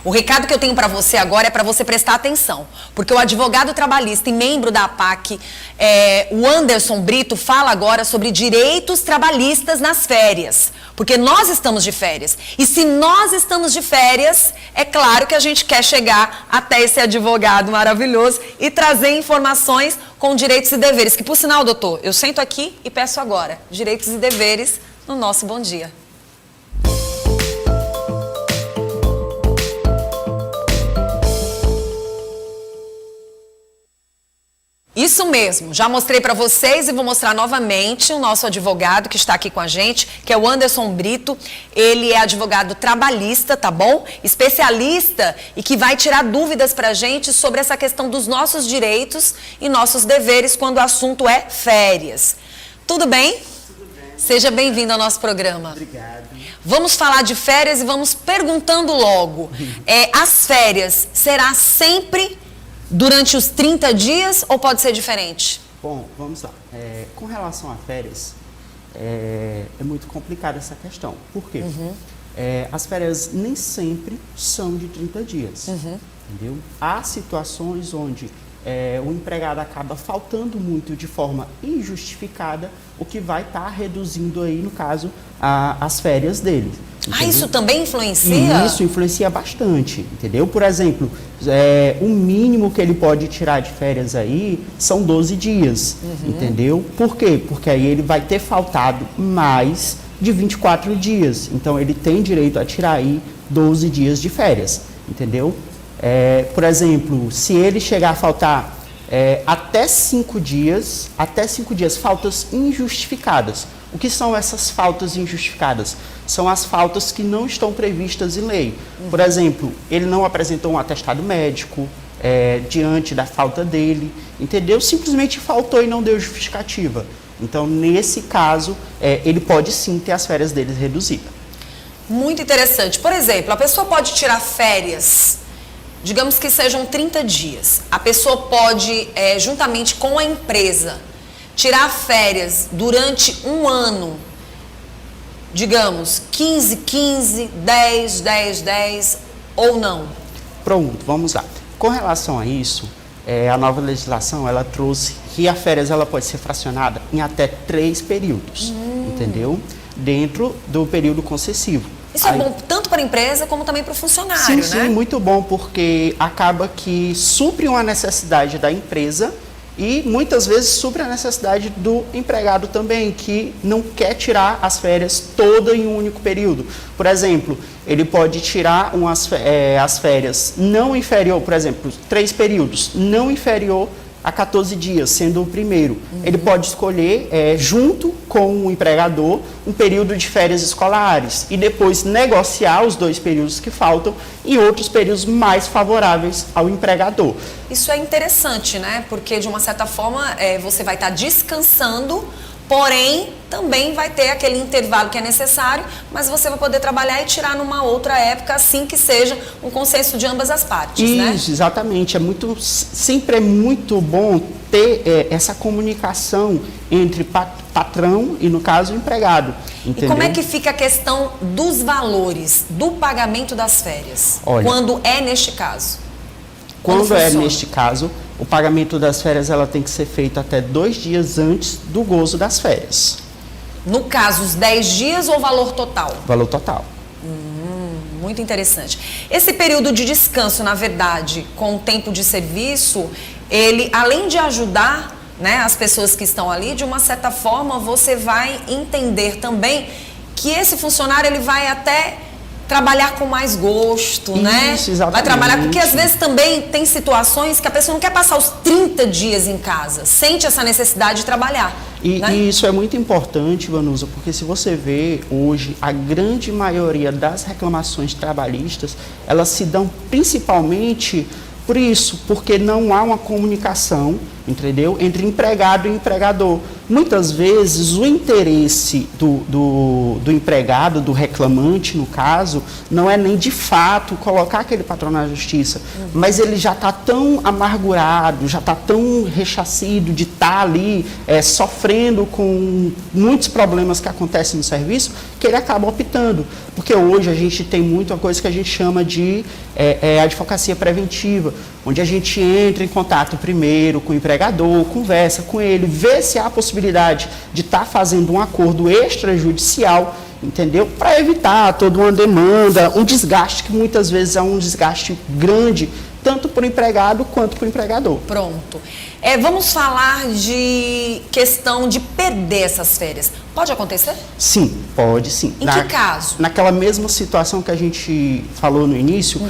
O recado que eu tenho para você agora é para você prestar atenção, porque o advogado trabalhista e membro da APAC, o Anderson Brito, fala agora sobre direitos trabalhistas nas férias, porque nós estamos de férias. E se nós estamos de férias, é claro que a gente quer chegar até esse advogado maravilhoso e trazer informações com direitos e deveres, que por sinal, doutor, eu sento aqui e peço agora direitos e deveres no nosso Bom Dia. Isso mesmo, já mostrei para vocês e vou mostrar novamente o nosso advogado que está aqui com a gente, que é o Anderson Brito. Ele é advogado trabalhista, tá bom? Especialista e que vai tirar dúvidas para a gente sobre essa questão dos nossos direitos e nossos deveres quando o assunto é férias. Tudo bem? Tudo bem. Seja bem-vindo ao nosso programa. Obrigado. Vamos falar de férias e vamos perguntando logo. As férias, será sempre durante os 30 dias ou pode ser diferente? Bom, vamos lá. Com relação a férias, é muito complicada essa questão. Por quê? As férias nem sempre são de 30 dias, entendeu? Há situações onde o empregado acaba faltando muito de forma injustificada, o que vai estar reduzindo aí, no caso, as férias dele. Entendeu? Isso também influencia? Isso influencia bastante, entendeu? Por exemplo, o mínimo que ele pode tirar de férias aí são 12 dias, entendeu? Por quê? Porque aí ele vai ter faltado mais de 24 dias. Então, ele tem direito a tirar aí 12 dias de férias, entendeu? Por exemplo, se ele chegar a faltar até 5 dias, faltas injustificadas. O que são essas faltas injustificadas? São as faltas que não estão previstas em lei. Por exemplo, ele não apresentou um atestado médico diante da falta dele, entendeu? Simplesmente faltou e não deu justificativa. Então, nesse caso, ele pode sim ter as férias dele reduzidas. Muito interessante. Por exemplo, a pessoa pode tirar férias, digamos que sejam 30 dias. A pessoa pode, juntamente com a empresa, tirar férias durante um ano, digamos, 15, 15, 10, 10, 10 ou não? Pronto, vamos lá. Com relação a isso, a nova legislação, ela trouxe que a férias ela pode ser fracionada em até 3 períodos, entendeu? Dentro do período concessivo. Isso é bom tanto para a empresa como também para o funcionário, né? Sim, muito bom, porque acaba que supre uma necessidade da empresa e muitas vezes supre a necessidade do empregado também, que não quer tirar as férias todas em um único período. Por exemplo, ele pode tirar as férias não inferior, por exemplo, 3 períodos, não inferior a 14 dias, sendo o primeiro. Ele pode escolher, junto com o empregador, um período de férias escolares e depois negociar os 2 períodos que faltam em outros períodos mais favoráveis ao empregador. Isso é interessante, né? Porque, de uma certa forma, você vai estar descansando, porém, também vai ter aquele intervalo que é necessário, mas você vai poder trabalhar e tirar numa outra época, assim que seja um consenso de ambas as partes, né? Isso, exatamente. Sempre é muito bom ter essa comunicação entre patrão e, no caso, o empregado. Entendeu? E como é que fica a questão dos valores, do pagamento das férias? Olha, quando é neste caso? Quando é neste caso, o pagamento das férias ela tem que ser feito até 2 dias antes do gozo das férias. No caso, os 10 dias ou valor total? Valor total. Muito interessante. Esse período de descanso, na verdade, com o tempo de serviço, ele, além de ajudar, né, as pessoas que estão ali, de uma certa forma, você vai entender também que esse funcionário ele vai até trabalhar com mais gosto, né? Isso, exatamente. Vai trabalhar, porque às vezes também tem situações que a pessoa não quer passar os 30 dias em casa, sente essa necessidade de trabalhar. E isso é muito importante, Vanusa, porque se você vê hoje, a grande maioria das reclamações trabalhistas, elas se dão principalmente por isso, porque não há uma comunicação, entendeu? Entre empregado e empregador. Muitas vezes o interesse do empregado, do reclamante, no caso, não é nem de fato colocar aquele patrão na justiça, mas ele já está tão amargurado, já está tão rechacido de estar ali sofrendo com muitos problemas que acontecem no serviço, que ele acaba optando. Porque hoje a gente tem muito uma coisa que a gente chama de advocacia preventiva, onde a gente entra em contato primeiro com o empregador, conversa com ele, vê se há a possibilidade de estar fazendo um acordo extrajudicial, entendeu? Para evitar toda uma demanda, um desgaste que muitas vezes é um desgaste grande, tanto para o empregado quanto para o empregador. Pronto. Vamos falar de questão de perder essas férias. Pode acontecer? Sim, pode sim. Em que caso? Naquela mesma situação que a gente falou no início,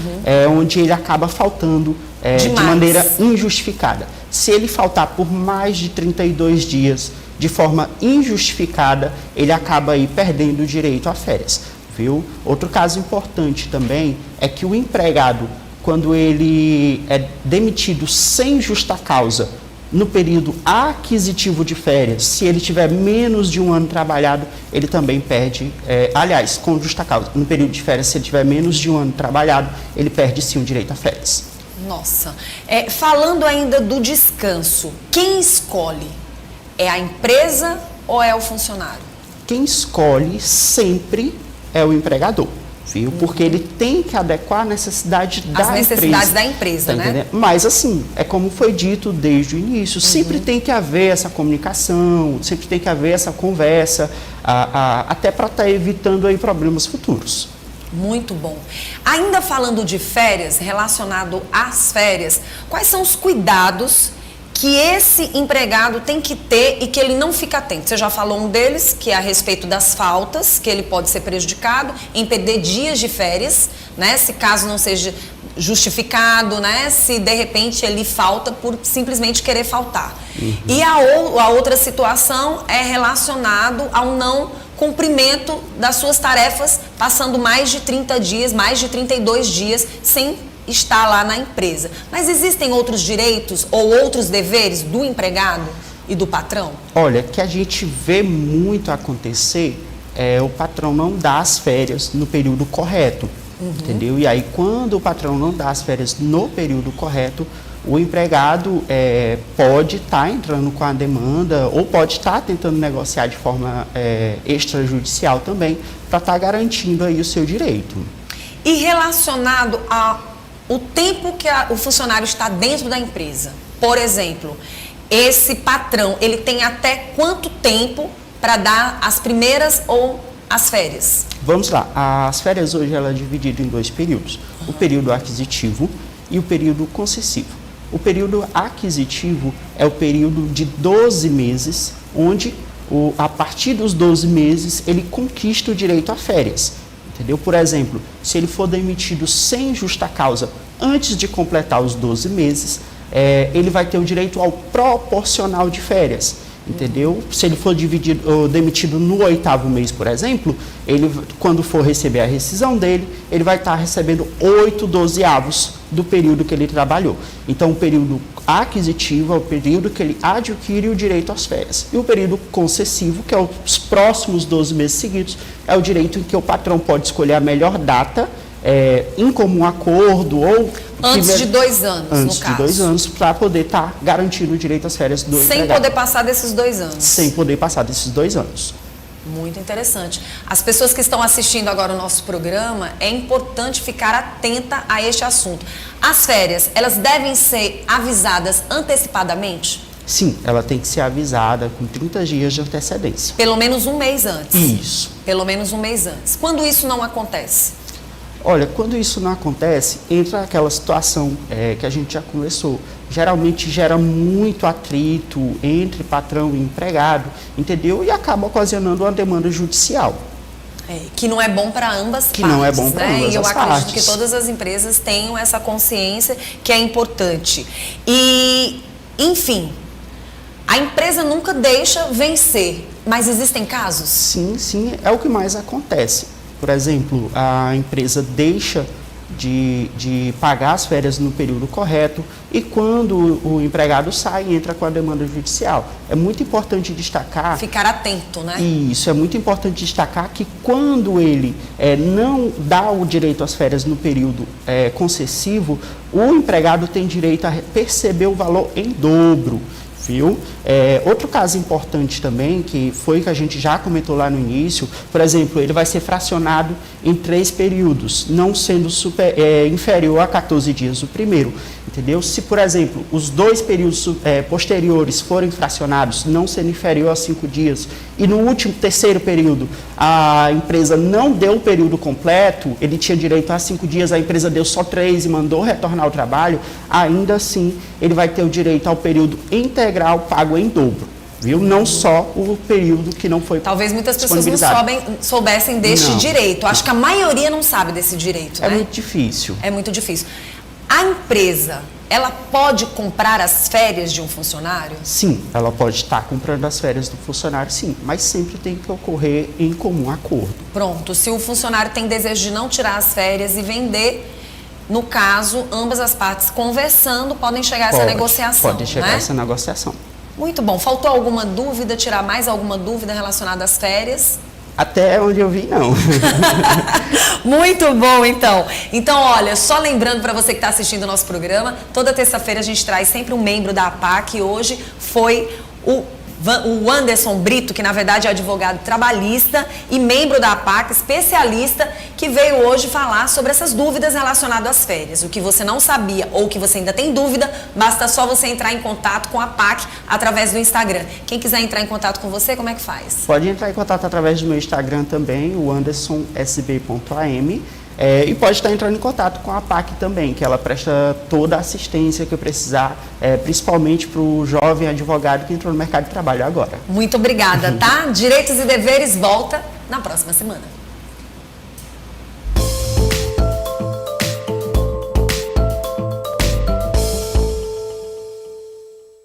onde ele acaba faltando de maneira injustificada. Se ele faltar por mais de 32 dias de forma injustificada, ele acaba aí perdendo o direito a férias, viu? Outro caso importante também é que o empregado, quando ele é demitido sem justa causa no período aquisitivo de férias, se ele tiver menos de um ano trabalhado, ele também perde, aliás, com justa causa, no período de férias, se ele tiver menos de um ano trabalhado, ele perde sim o direito a férias. Nossa, falando ainda do descanso, quem escolhe? É a empresa ou é o funcionário? Quem escolhe sempre é o empregador. Viu? Porque ele tem que adequar a necessidade da empresa. As necessidades da empresa, né? Entendendo? Mas assim, é como foi dito desde o início, sempre tem que haver essa comunicação, sempre tem que haver essa conversa, até para estar evitando aí problemas futuros. Muito bom. Ainda falando de férias, relacionado às férias, quais são os cuidados que esse empregado tem que ter e que ele não fica atento? Você já falou um deles, que é a respeito das faltas, que ele pode ser prejudicado em perder dias de férias, né? Se caso não seja justificado, né? Se de repente ele falta por simplesmente querer faltar. E a outra situação é relacionado ao não cumprimento das suas tarefas, passando mais de 30 dias, mais de 32 dias sem está lá na empresa. Mas existem outros direitos ou outros deveres do empregado e do patrão? Olha, que a gente vê muito acontecer o patrão não dá as férias no período correto, entendeu? E aí, quando o patrão não dá as férias no período correto, o empregado pode estar entrando com a demanda ou pode estar tentando negociar de forma extrajudicial também, para estar garantindo aí o seu direito. E relacionado o tempo que o funcionário está dentro da empresa. Por exemplo, esse patrão, ele tem até quanto tempo para dar as primeiras ou as férias? Vamos lá. As férias hoje ela é dividida em dois períodos. O período aquisitivo e o período concessivo. O período aquisitivo é o período de 12 meses, onde a partir dos 12 meses ele conquista o direito a férias. Entendeu? Por exemplo, se ele for demitido sem justa causa antes de completar os 12 meses, ele vai ter o direito ao proporcional de férias. Entendeu? Se ele for demitido no 8º mês, por exemplo, ele, quando for receber a rescisão dele, ele vai estar recebendo 8/12 do período que ele trabalhou. Então, o período aquisitivo é o período que ele adquire o direito às férias. E o período concessivo, que é os próximos 12 meses seguidos, é o direito em que o patrão pode escolher a melhor data, em comum acordo ou... Antes de 2 anos, no caso. Antes de 2 anos, para poder estar garantindo o direito às férias do empregado. Sem poder passar desses 2 anos. Sem poder passar desses 2 anos. Muito interessante. As pessoas que estão assistindo agora o nosso programa, é importante ficar atenta a este assunto. As férias, elas devem ser avisadas antecipadamente? Sim, ela tem que ser avisada com 30 dias de antecedência. Pelo menos um mês antes? Isso. Pelo menos um mês antes. Quando isso não acontece? Olha, quando isso não acontece, entra aquela situação que a gente já conversou. Geralmente gera muito atrito entre patrão e empregado, entendeu? E acaba ocasionando uma demanda judicial. Que não é bom para ambas partes. Que não é bom para ambas partes. E eu acredito que todas as empresas tenham essa consciência que é importante. E, enfim, a empresa nunca deixa vencer, mas existem casos? Sim, sim, é o que mais acontece. Por exemplo, a empresa deixa de pagar as férias no período correto e quando o empregado sai, entra com a demanda judicial. É muito importante destacar... Ficar atento, né? Isso, é muito importante destacar que quando ele não dá o direito às férias no período concessivo, o empregado tem direito a perceber o valor em dobro. viu? Outro caso importante também, que foi que a gente já comentou lá no início, por exemplo, ele vai ser fracionado em 3 períodos, não sendo inferior a 14 dias o primeiro, entendeu? Se, por exemplo, os 2 períodos posteriores forem fracionados, não sendo inferior a 5 dias, e no último, terceiro período, a empresa não deu o período completo, ele tinha direito a 5 dias, a empresa deu só 3 e mandou retornar ao trabalho, ainda assim ele vai ter o direito ao período integral pago em dobro, viu? Não só o período que não foi Talvez muitas pessoas não soubessem deste direito. Acho que a maioria não sabe desse direito, né? É muito difícil. É muito difícil. A empresa, ela pode comprar as férias de um funcionário? Sim, ela pode estar comprando as férias do funcionário, sim, mas sempre tem que ocorrer em comum acordo. Pronto, se o funcionário tem desejo de não tirar as férias e vender, no caso, ambas as partes conversando, podem chegar a essa negociação. Pode chegar a essa negociação. Muito bom. Faltou alguma dúvida, tirar mais alguma dúvida relacionada às férias? Até onde eu vi, não. Muito bom, então. Então, olha, só lembrando para você que está assistindo o nosso programa, toda terça-feira a gente traz sempre um membro da APAC, e hoje foi o Anderson Brito, que na verdade é advogado trabalhista e membro da APAC, especialista, que veio hoje falar sobre essas dúvidas relacionadas às férias. O que você não sabia ou que você ainda tem dúvida, basta só você entrar em contato com a APAC através do Instagram. Quem quiser entrar em contato com você, como é que faz? Pode entrar em contato através do meu Instagram também, o andersonsb.am. E pode estar entrando em contato com a APAC também, que ela presta toda a assistência que eu precisar, principalmente para o jovem advogado que entrou no mercado de trabalho agora. Muito obrigada, tá? Direitos e Deveres volta na próxima semana.